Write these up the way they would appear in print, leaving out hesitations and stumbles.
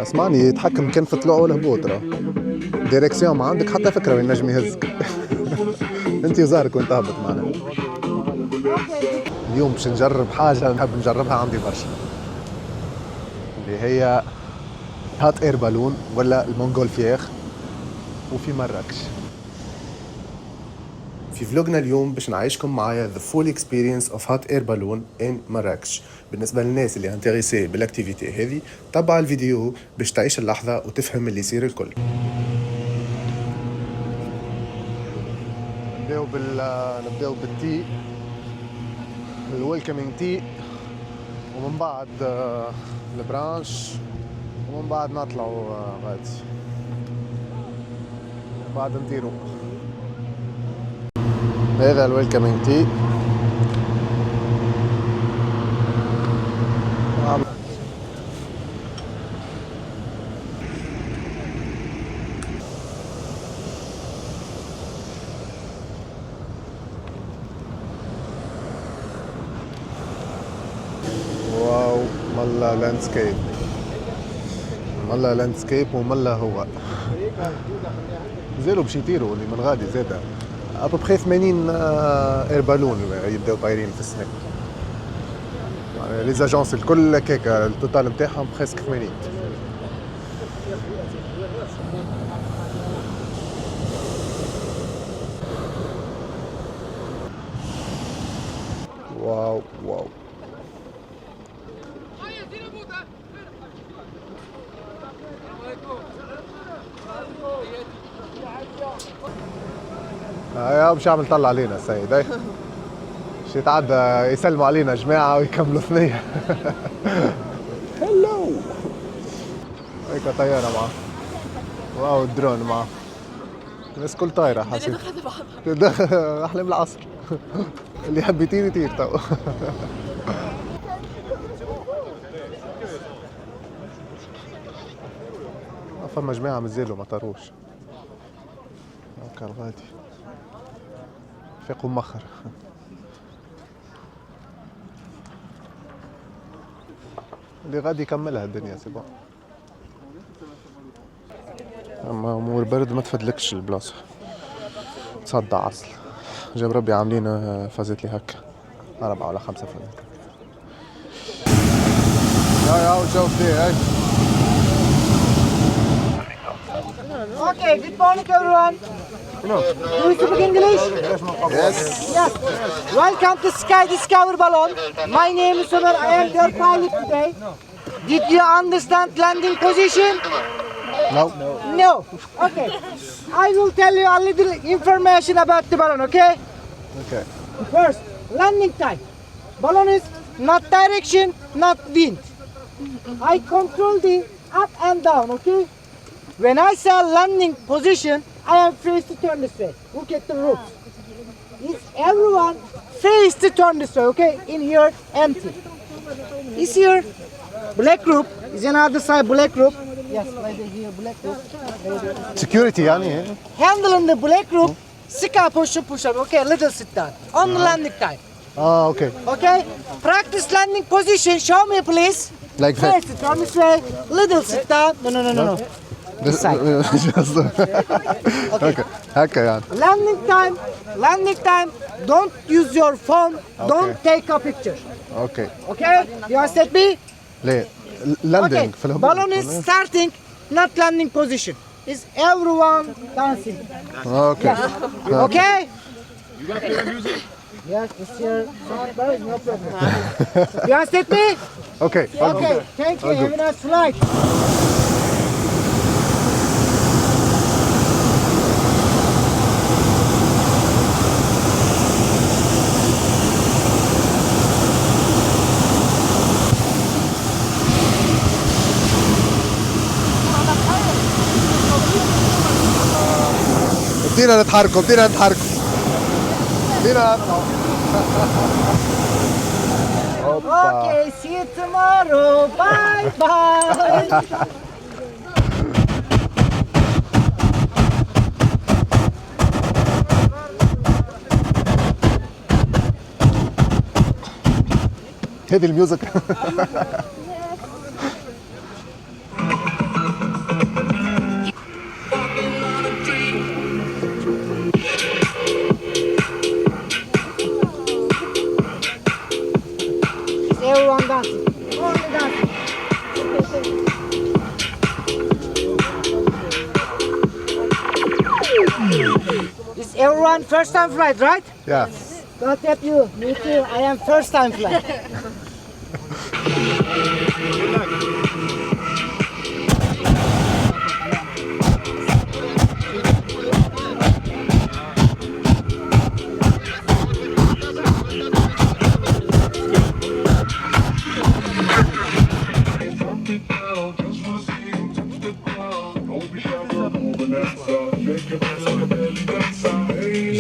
اسمعني يتحكم كان في طلوع والهبوط راه ديريكسيون ما عندك حتى فكره وين نجم يهزك. انت وزارك وين تهبط معنا. اليوم باش نجرب حاجه نحب نجربها عندي برشا، اللي هي هات اير بالون ولا المونغولفيير وفي مراكش. في فلوجنا اليوم باش نعيشكم معايا the full experience of hot air balloon in مراكش. بالنسبة للناس اللي انتريسي بالاكتيفيتي هذه تبع الفيديو باش تعيش اللحظة وتفهم اللي يصير الكل. نبداو بالتي، الويلكمينج تي، ومن بعد البرانش، ومن بعد نطلعوا غادي، ومن بعد نطيروا. هذا الويلكمينج تي. واو ملا لاندسكيب، ملا لاندسكيب وملا هو زالوا باش يطيروا اللي من غادي زاده ابوبخي 80 اير بالون يبداو طايرين في السنه. يعني لي زاجونس الكل كيكا التوتال نتاعهم بريسك 80. واو واو يا باش يعمل طلع علينا السيد اي شي يتعدى يسلموا علينا جماعة ويكملوا ثنية. هلو هيك طيارة معه، واو الدرون معه، الناس كل طايرة حاسين أحلام العصر. اللي يحب يطير يطير تو. فما جماعة مازالوا ما طاروش هاكا الغادي فيقوا مخر. اللي غادي يكملها الدنيا سي بون. اما امور برد ما تفدلكش البلاصه، تصدع عسل. جاب ربي عاملين فازت لي هكا 4 ولا 5 فازت. يا الجو بدي هاي. Okay, good morning everyone. No. Do you speak English? Yes. Yes. Welcome to Sky Discover Balloon. My name is Ömer. I am your pilot today. Did you understand landing position? No. No. Okay. I will tell you a little information about the balloon, okay? Okay. First, landing time. Balloon is not direction, not wind. I control the up and down, okay? When I say landing position, I am free to turn this way. Look at the roof. Is everyone free to turn this way, okay? In here, empty. Is here, black group. Is another side black group. Yes, right here, black group. Security يعني. Handling the black group, sika push up, okay? Little sit down. On the landing time. Okay. Okay? Practice landing position. Show me, please. Like that. First, turn this way. Little sit down. No. This side. Okay. هكا يعني. Landing time. Don't use your phone. Don't take a picture. Okay. Okay? You understand me? ليه؟ landing Okay. في الهبوط. Balloon is starting, not landing position. Is everyone dancing? Okay. Okay? You got the music? Yes, it's here. No problem. You understand me? Okay. Okay. Thank you. Have a nice flight. بدينا نتحركوا بدينا نطلعوا. Okay, see you tomorrow. Bye bye. هذه الميوزك. Everyone first time flight, right? Yeah. God help you. Me too. I am first time flight.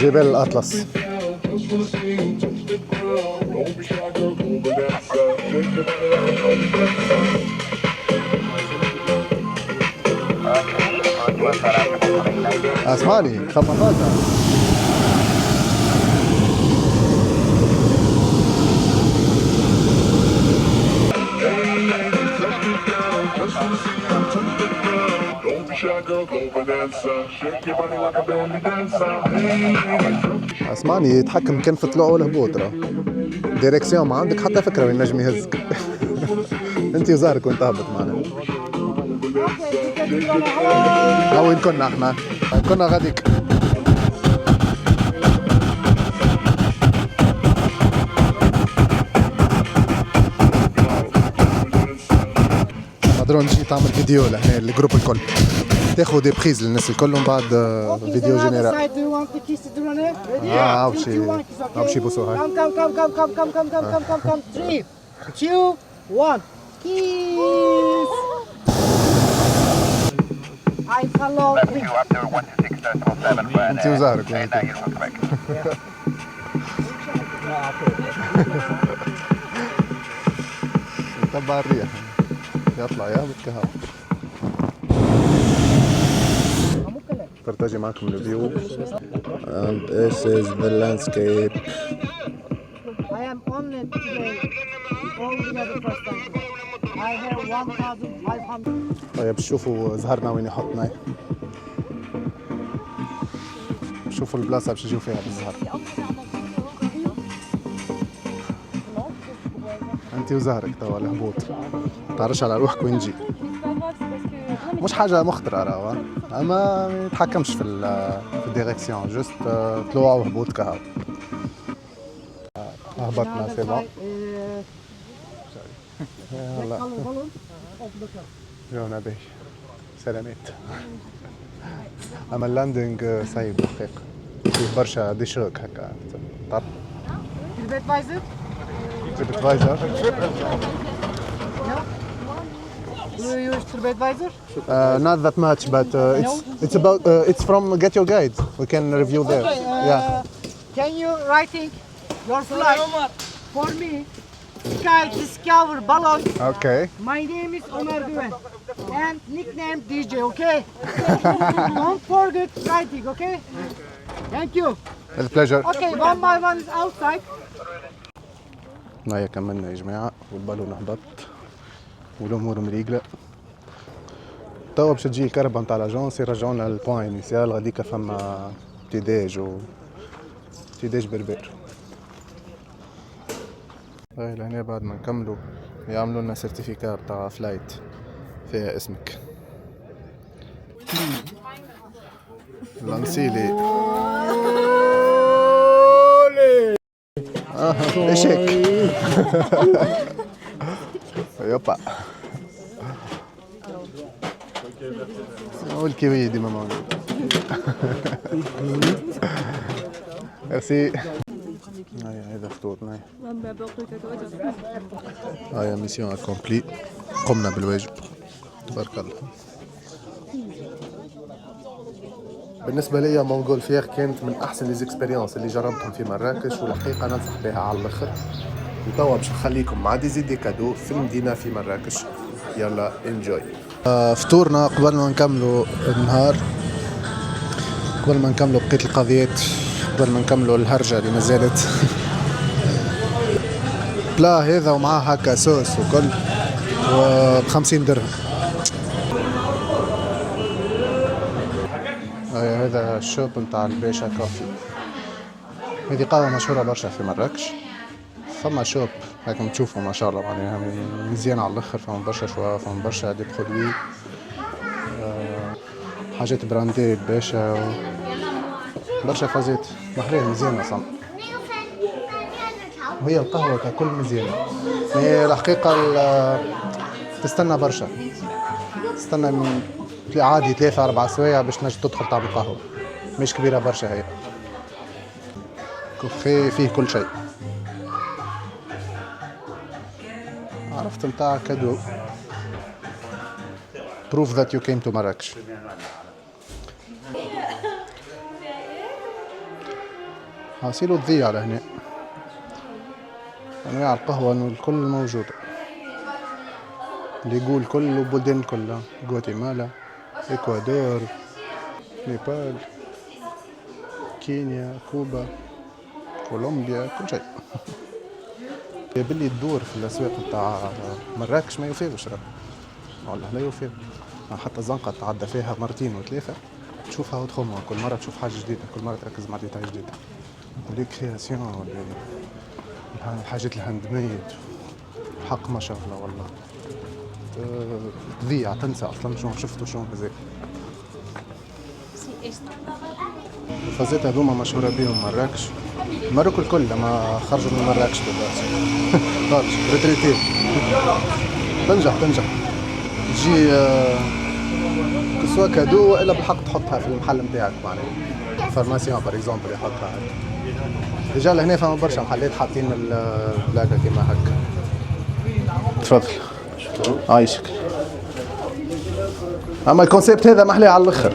جبل الأطلس. اسمعني خفضاتها. اسمعني يتحكم كان في طلوع والهبوط راه. ديريكسيون ما عندك حتى فكره وين نجم يهزك. انت وزهرك وانت هبط معنا. وين كنا احنا؟ كنا غاديك. قدروا نجي تعمل فيديو لهنا الجروب الكل. تاخذ دي بريز للناس الكل ومن بعد فيديو جينيرال. باش يبوسوها. Come. 3, 2, 1. Kiss. I follow. انت وزهرك وين تبع الريح يطلع يهبط كهو. برتجي معكم الفيو. And this is the landscape. I am on it today. Altogether first time. I have 1,500. طيب شوفوا زهرنا وين يحطنا. شوفوا البلاصة باش نجيو فيها بالزهر. انت وزهرك توا الهبوط. تعرفش على روحك وين نجي. مش حاجة مخطرة راهو، اما ما يتحكمش في الديريكسيون، جوست طلوع وهبوط كهو. هبطنا سي بون. يلا يونا باهي سلامات. اما اللاندنج صعيب الحقيقة، فيه برشا ديشوك هكا. تعرف TripAdvisor? TripAdvisor. Do you use TripAdvisor? Not that much, but it's about it's from Get Your Guide. We can review there. Yeah. Can you writing your flight for me? Sky Discover Balon. Okay. My name is Ömer Güven and nickname DJ. Okay. Don't forget writing. Okay. Thank you. With pleasure. Okay. One by one is outside. هيا كملنا يا جماعة والبالون هبط والأمور مريقلة. توا باش تجي الكربة نتاع لاجونس يرجعونا للبوان انيسيال. غاديكا فما تيداج و تيداج بربر. هاي لهنا بعد ما نكملوا يعملوا لنا سيرتيفيكا بتاع فلايت فيها اسمك. لانسيلي ايش هيك؟ يوبا والكيوي ديما موجود. ميرسي. هذا فطورنا. هاي ميسيون اكومبلي، قمنا بالواجب تبارك الله. بالنسبه لي مونغول فيغ كانت من احسن ليزيكسبيريونس اللي جربتهم في مراكش، والحقيقه ننصح بها على الاخر. وتوا باش نخليكم مع دي كادو في المدينه في مراكش. يلا انجوي. فطورنا قبل ما نكملوا النهار، قبل ما نكملوا بقيه القضيات، قبل ما نكملوا الهرجه اللي مازالت. بلا هذا ومعاه هكا صوص وكل ب50 درهم. هذا الشوب نتاع الباشا كوفي. هذه قهوة مشهورة برشا في مراكش. فما شوب هاكم تشوفوا ما شاء الله معناها مزيان على الاخر. فما برشا شوا، فما برشا دي برودوي، حاجات براندي الباشا برشا فازات محلاه مزيانة صم. وهي القهوة ككل مزيانة. هي الحقيقة تستنى برشا. تستنى في عادي 3-4 سوايع باش تنجم تدخل تعمل قهوة. مش كبيرة برشا هي. كوفي فيه كل شيء. عرفت متاع كادو. Proof that you came to Marrakech. حاصيله تضيع على هنا. أنواع القهوة الكل موجودة. اللي يقول كل البلدان الكل، غواتيمالا، إكوادور، نيبال، كينيا، كوبا، كولومبيا، كل شيء. باللي تدور في الأسواق نتاع مراكش ما يفيدش راه. والله لا يفيد. حتى الزنقة تعدى فيها مرتين وثلاثة تشوفها وتخمها، كل مرة تشوف حاجة جديدة، كل مرة تركز مع ديتاي جديدة. ولي كرياسيون الحاجات الهاند ميد حق ما شاء الله والله. تضيع تنسى اصلا شنو شفت وشنو هزاك. الفازات هذوما مشهورة بهم مراكش. الماروك الكل لما خرجوا من مراكش بالذات. ريتريتي تنجح تجي كسوا كادو والا بالحق تحطها في المحل نتاعك معناها. فارماسيون بار اكزومبل يحطها. ديجا لهنا فما برشا محلات حاطين البلاكه كيما هكا. تفضل. عايشك. اما الكونسيبت هذا محلي على الاخر.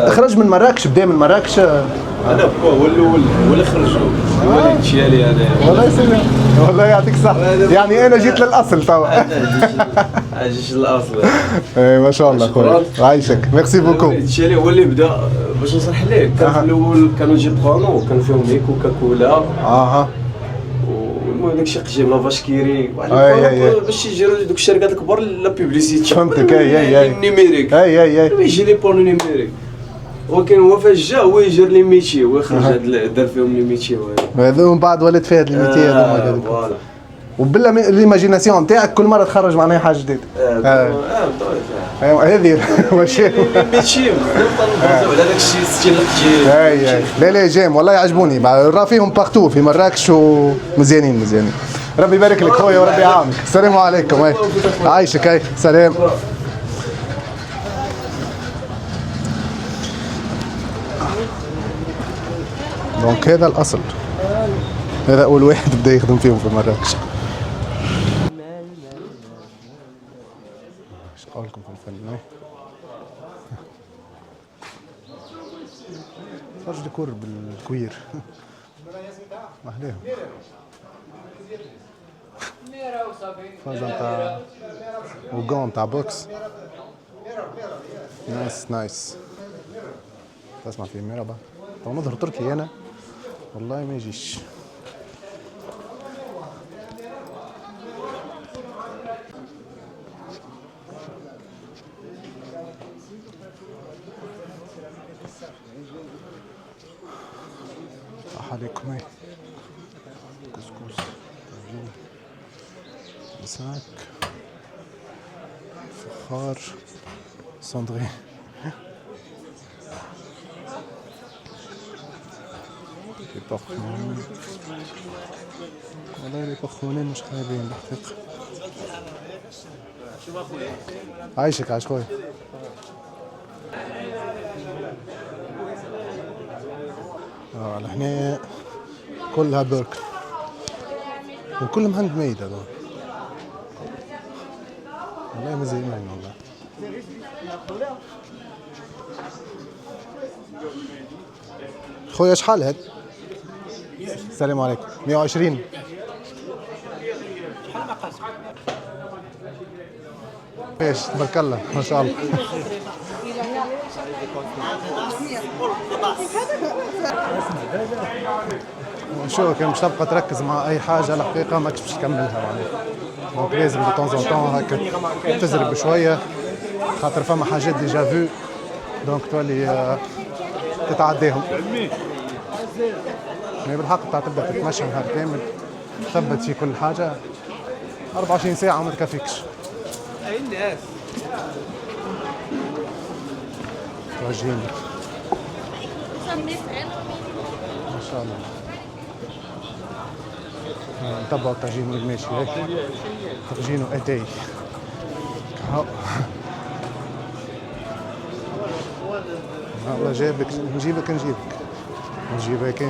خرج من مراكش، بدا من مراكش. انا هو الاول هو اللي خرجوا، هو اللي تشالي هذا. والله يسلمك، والله يعطيك الصحة. يعني انا جيت للاصل توا. جيت للاصل. اي ما شاء الله خويا. عايشك، ميرسي بوكو. تشالي هو اللي بدا باش نصرح لك. كان في الاول كانوا جيبانو وكان فيهم لي كوكاكولا. المهم داكشي قديم لا فاشكيري باش يجيروا دوك الشركات الكبار لا بيبليسيتي. فهمتك. اي النيميريك. يجي لي بور نيميريك. ولكن هو فاش جا هو يجر لي ميتي، هو خرج دار فيهم لي ميتي. هذو من بعد ولات فيها الميتي هذوما. فوالا. وبالله ليماجيناسيون نتاعك كل مره تخرج معناها حاجه جديده. هذه ماشي ميتي نبقاو على داك الشيء ستيل القديم. لا جيم والله يعجبوني. راه فيهم باغتو في مراكش ومزيانين. ربي يبارك لك خويا وربي يعاونك. السلام عليكم. عايشك. سلام. دونك هذا الاصل. هذا اول واحد بدا يخدم فيهم في مراكش. ايش قولكم في الفن؟ فرج ديكور بالكوير. محلاهم. فازة نتاع وقون نتاع بوكس. نايس. تسمع في مرحبا. تو نظهر تركي انا والله ما يجيش. صح عليكم. كسكس مساك فخار صندري. بخمون والله لي بخمونين مش خايبين الحقيقة. عايشك عايش خويا. لهنا كلها برك وكلهم هاند ميد هذول. والله مزيانين والله. خويا شحال هاد؟ السلام عليكم. 120. شحال مقاس؟ ايش تبارك الله ما شاء الله. شو كان باش تبقى تركز مع اي حاجه الحقيقه ما باش تكملها معناها. دونك لازم دو طون طون هكا تزرب بشويه خاطر فما حاجات ديجا فو دونك تولي تتعداهم. يعني بالحق تاع تبدا تتمشى نهار كامل تثبت في كل حاجه 24 ساعه ما تكفيكش. اي الناس توجهين ما شاء الله. نتبعوا الطاجين وين ماشي هيك. طاجين واتاي. هاو. الله جابك نجيبك نجيبك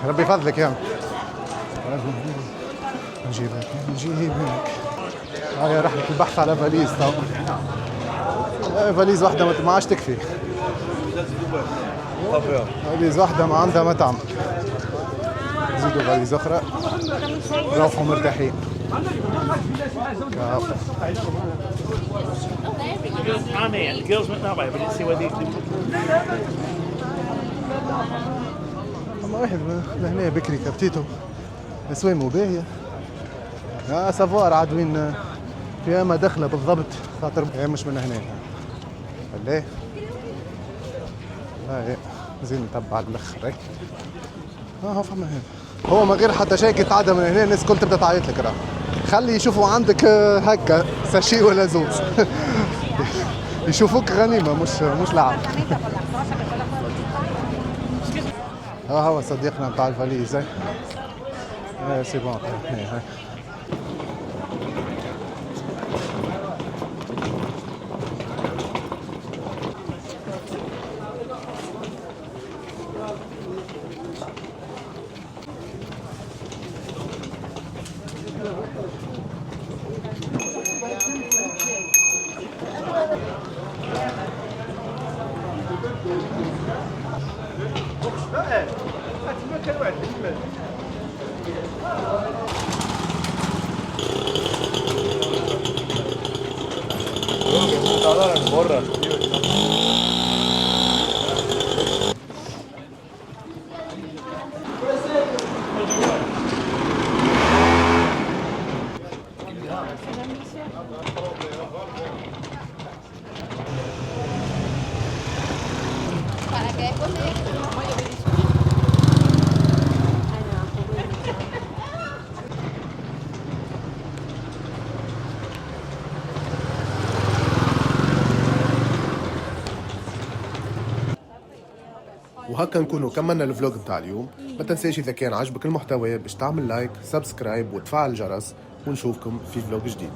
ربي يفضلك يا نجيبك هاي رحلة البحث على فاليز تو. فاليز واحدة ما عادش تكفي. فاليز واحدة ما عندها مطعم. زيدوا فاليز أخرى. روحوا مرتاحين. The girls went that way, but didn't see where they. أما واحد لهنا بكري كبتيتو أسوامه باهية. سافوار عاد وين في ما دخله بالضبط خاطر هي مش من هنا. ليه؟ هاي زين نتبع الاخر هيك. هو فما هنا. هو من غير حتى شيء تتعدى من هنا الناس الكل تبدا تعيط لك راه. خلي يشوفوا عندك هكا ساشي ولا زوز. يشوفوك غنيمة مش لعب. هو صديقنا بتاع الفاليز سي بون. وهكا نكونوا كملنا الفلوج بتاع اليوم. ما تنساش اذا كان عجبك المحتوى باش تعمل لايك سبسكرايب وتفعل الجرس، ونشوفكم في فلوج جديد.